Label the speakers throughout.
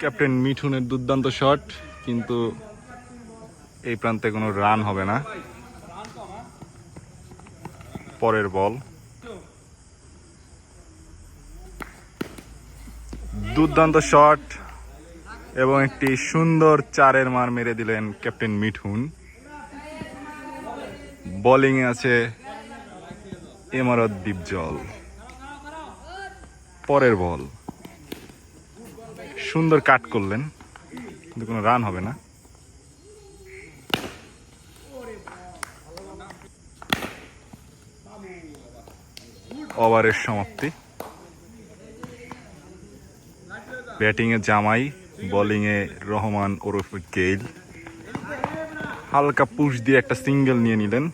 Speaker 1: Captain মিঠুনের দুর্দান্ত shot, কিন্তু এই প্রান্তে কোনো রান হবে না। পরের বল, দুর্দান্ত শট এবং একটি সুন্দর চারের মার মেরে দিলেন ক্যাপ্টেন মিঠুন। বোলিংয়ে আছে ইমারত ডিপজল। পরের বল, সুন্দর কাট করলেন, কিন্তু কোনো রান হবে না। ওভারের সমাপ্তি। ব্যাটিংয়ে জামাই, বোলিংয়ে রহমান ওরফে গেইল। হালকা পুশ দিয়ে একটা সিঙ্গেল নিয়ে নিলেন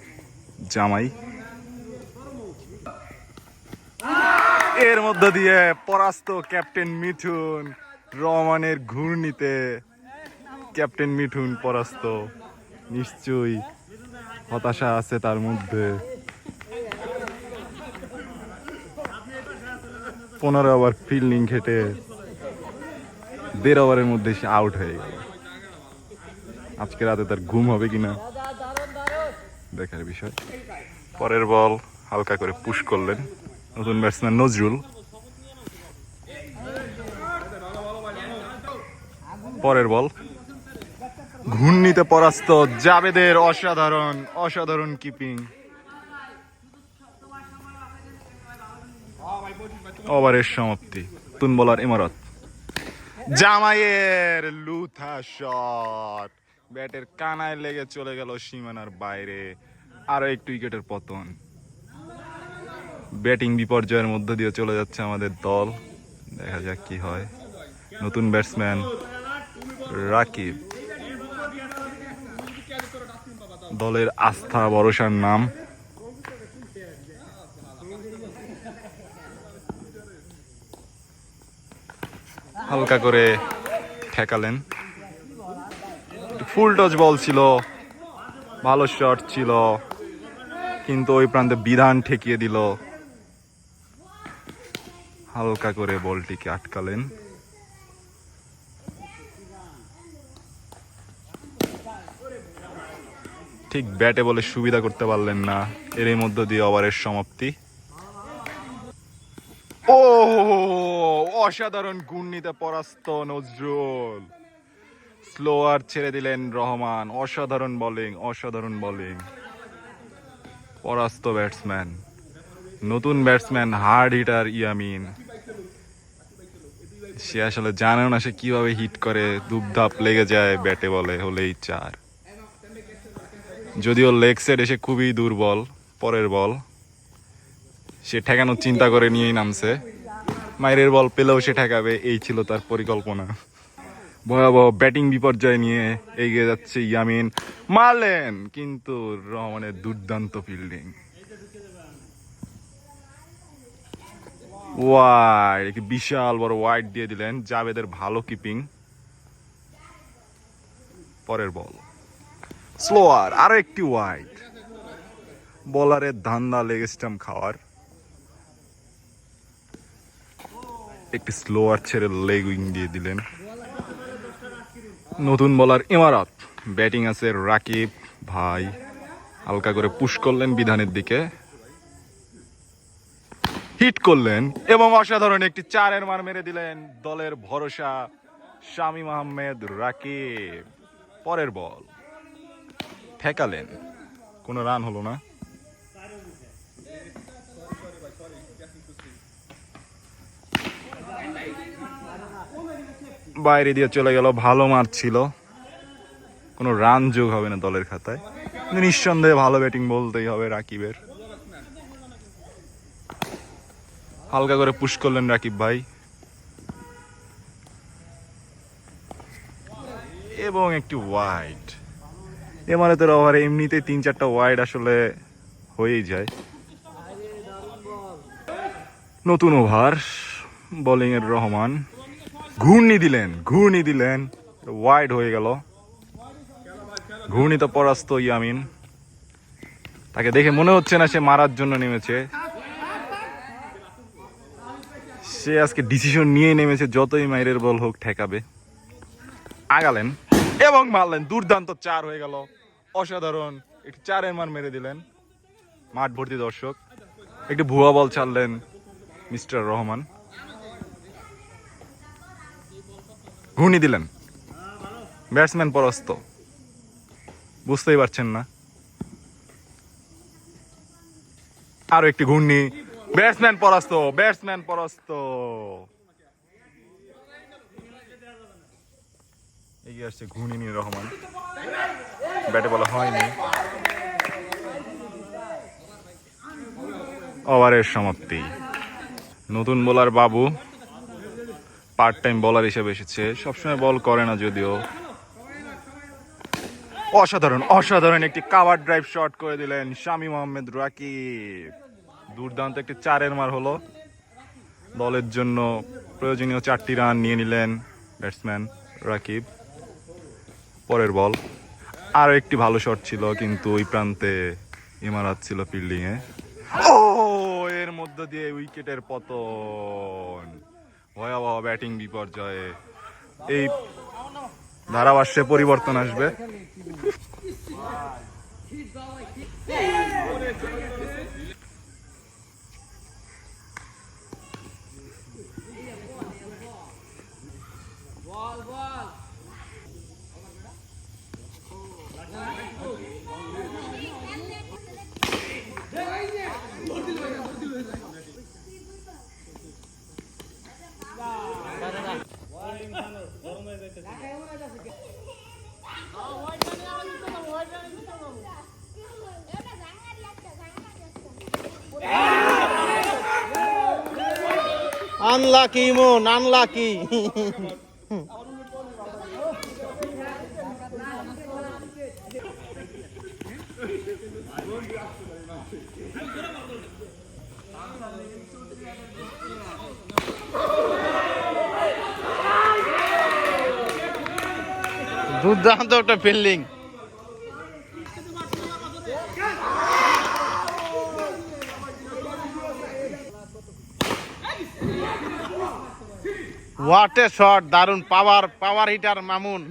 Speaker 1: জামাই। এর মধ্য দিয়ে পরাস্ত ক্যাপ্টেন মিঠুন। রহমানের ঘূর্ণিতে ক্যাপ্টেন মিঠুন পরাস্ত। নিশ্চয়ই হতাশা আছে তার মধ্যে। 15 ওভার ফিল্ডিং খেটে 1.5 ওভারের মধ্যে সে আউট হয়ে গেল। আজকে রাতে তার ঘুম হবে কিনা দেখার বিষয়। পরের বল হালকা করে পুশ করলেন নতুন ব্যাটসম্যান নজরুল। পরের বল, ঘূর্ণিতে পরাস্ত জাবেদের অসাধারণ কিপিং। ওভারের সমাপ্তি। নতুন বোলার ইমারত। জামাইয়ের লুথা শট ব্যাটের কানায় লেগে চলে গেল সীমানার বাইরে। আরো একটু উইকেটের পতন। ব্যাটিং বিপর্যয়ের মধ্য দিয়ে চলে যাচ্ছে আমাদের দল। দেখা যাক কি হয়। নতুন ব্যাটসম্যান রাকিব, দলের আস্থা ভরসার নাম। হালকা করে ঠেকালেন। ফুল টচ বল ছিল, ভালো শট ছিল, কিন্তু ওই প্রান্তে বিধান ঠেকিয়ে দিল। হালকা করে বলটিকে আটকালেন। ঠিক ব্যাটে বলে সুবিধা করতে পারলেন না। এর মধ্য দিয়ে ওভারের সমাপ্তি। ও অসাধারণ ঘূর্ণিতে পরাস্ত নজরুল। স্লোয়ার ছেড়ে দিলেন রহমান। অসাধারণ বোলিং। পরাস্ত ব্যাটসম্যান, নতুন ব্যাটসম্যান হার্ড হিটার ইয়ামিন। সে আসলে জানে না সে কিভাবে হিট করে। ধুপধাপ লেগে যায় ব্যাটে বলে, হলেই 4। যদিও লেগ সাইড এসে খুবই দুর্বল। পরের বল, সে ঠেকানোর চিন্তা করে নিয়েই নামছে। মাইরের বল পেলেও সে ঠেকাবে, এই ছিল তার পরিকল্পনা। ভয়াবহ ব্যাটিং বিপর্যয় নিয়ে এগিয়ে যাচ্ছে ইয়ামিন। মারলেন, কিন্তু রহমানের দুর্দান্ত ফিল্ডিং। ওয়াইড, একটি বিশাল বড় ওয়াইড দিয়ে দিলেন। জাবেদের ভালো কিপিং। পরের বল, স্লোয়ার, আরো একটি ওয়াইড। বোলারের ধান্দা লেগ স্টাম্প খাওয়ার। একটি স্লোয়ার ছেড়ে লেগ উইং দিয়ে দিলেন। নতুন বোলার ইমারত। ব্যাটিং আছে রাকিব ভাই। হালকা করে পুশ করলেন বিধানের দিকে, হিট করলেন এবং অসাধারণ একটি 4-এর মার মেরে দিলেন দলের ভরসা শামীম আহমেদ রাকিব। পরের বল ঠেকালেন, কোনো রান হলো না। বাইরে দিয়ে চলে গেল। ভালো মার ছিল, কোনো রান যোগ হবে না দলের খাতায়। কিন্তু নিঃসন্দেহে ভালো ব্যাটিং বলতেই হবে রাকিবের। হালকা করে পুশ করলেন রাকিব ভাই এবং একটি ওয়াইড। এমারতের ওভারে এমনিতেই 3-4টা ওয়াইড আসলে হয়েই যায়। নতুন ওভার, বোলিং এর রহমান। ঘূর্ণি দিলেন, ওয়াইড হয়ে গেল। ঘূর্ণিতে পরাস্ত ইয়ামিন। তাকে দেখে মনে হচ্ছে না সে মারার জন্য নেমেছে। সে আজকে ডিসিশন নিয়ে নেমেছে, যতই মাইরের বল হোক ঠেকাবে। আগালেন এবং মারলেন, দুর্দান্ত 4 হয়ে গেল, অসাধারণ একটি 4-এর মান মেরে দিলেন। মাঠ ভর্তি দর্শক। একটি ভুয়া বল ছাড়লেন মিস্টার রহমান, ঘূর্ণি দিলেন, ব্যাটসম্যান পরাস্ত, বুঝতেই পারছেন না। আরো একটি ঘূর্ণি, ব্যাটসম্যান পরাস্ত, ব্যাটসম্যান পরাস্ত। এগিয়ে আসছে ঘূর্ণি নিয়ে রহমান, ব্যাটে বলা হয়নি। ওভারের সমাপ্তি। নতুন বোলার বাবু পার্ট টাইম বোলার হিসেবে এসেছে, সবসময় বল করে না যদিও। অসাধারণ অসাধারণ একটি কাভার ড্রাইভ শট করে দিলেন শামীম আহমেদ রাকিব। দুর্দান্ত একটি 4-এর মার হলো, দলের জন্য প্রয়োজনীয় 4টি রান নিয়ে নিলেন ব্যাটসম্যান রাকিব। পরের বল, আরো একটি ভালো শট ছিল কিন্তু ওই প্রান্তে ইমারাত ছিল ফিল্ডিং এ। ও, এর মধ্য দিয়ে উইকেটের পতন। ভয়াবহ ব্যাটিং বিপর্যয়ে এই ধারাভাষ্যে পরিবর্তন আসবে।
Speaker 2: আনলাকি মন, আনলাকি। দুর্দান্ত একটা ফিল্ডিং। হোয়াট এ শট, দারুণ পাওয়ার হিটার মামুন।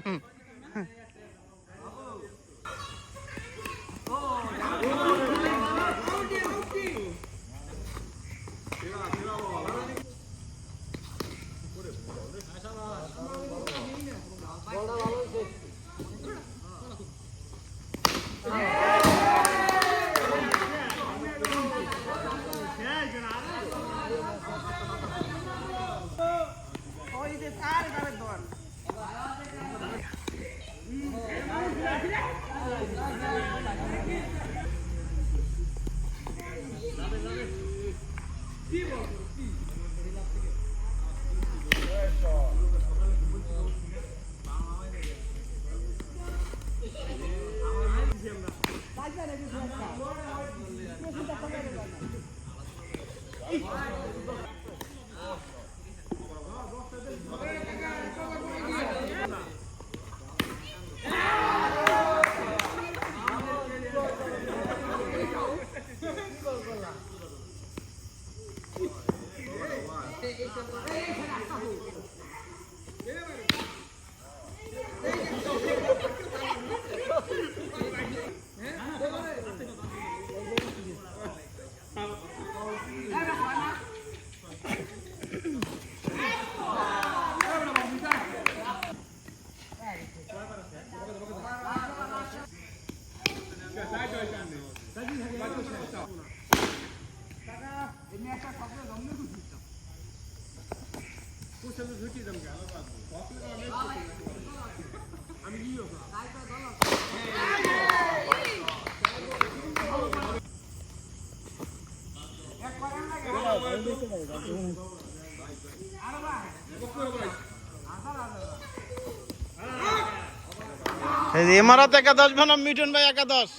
Speaker 2: ইমারত একাদশ বনাম মিঠুন ভাই একাদশ।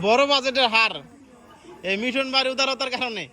Speaker 2: বড় বাজেটের হার এই মিঠুন ভাইয়ের উদারতার কারণে।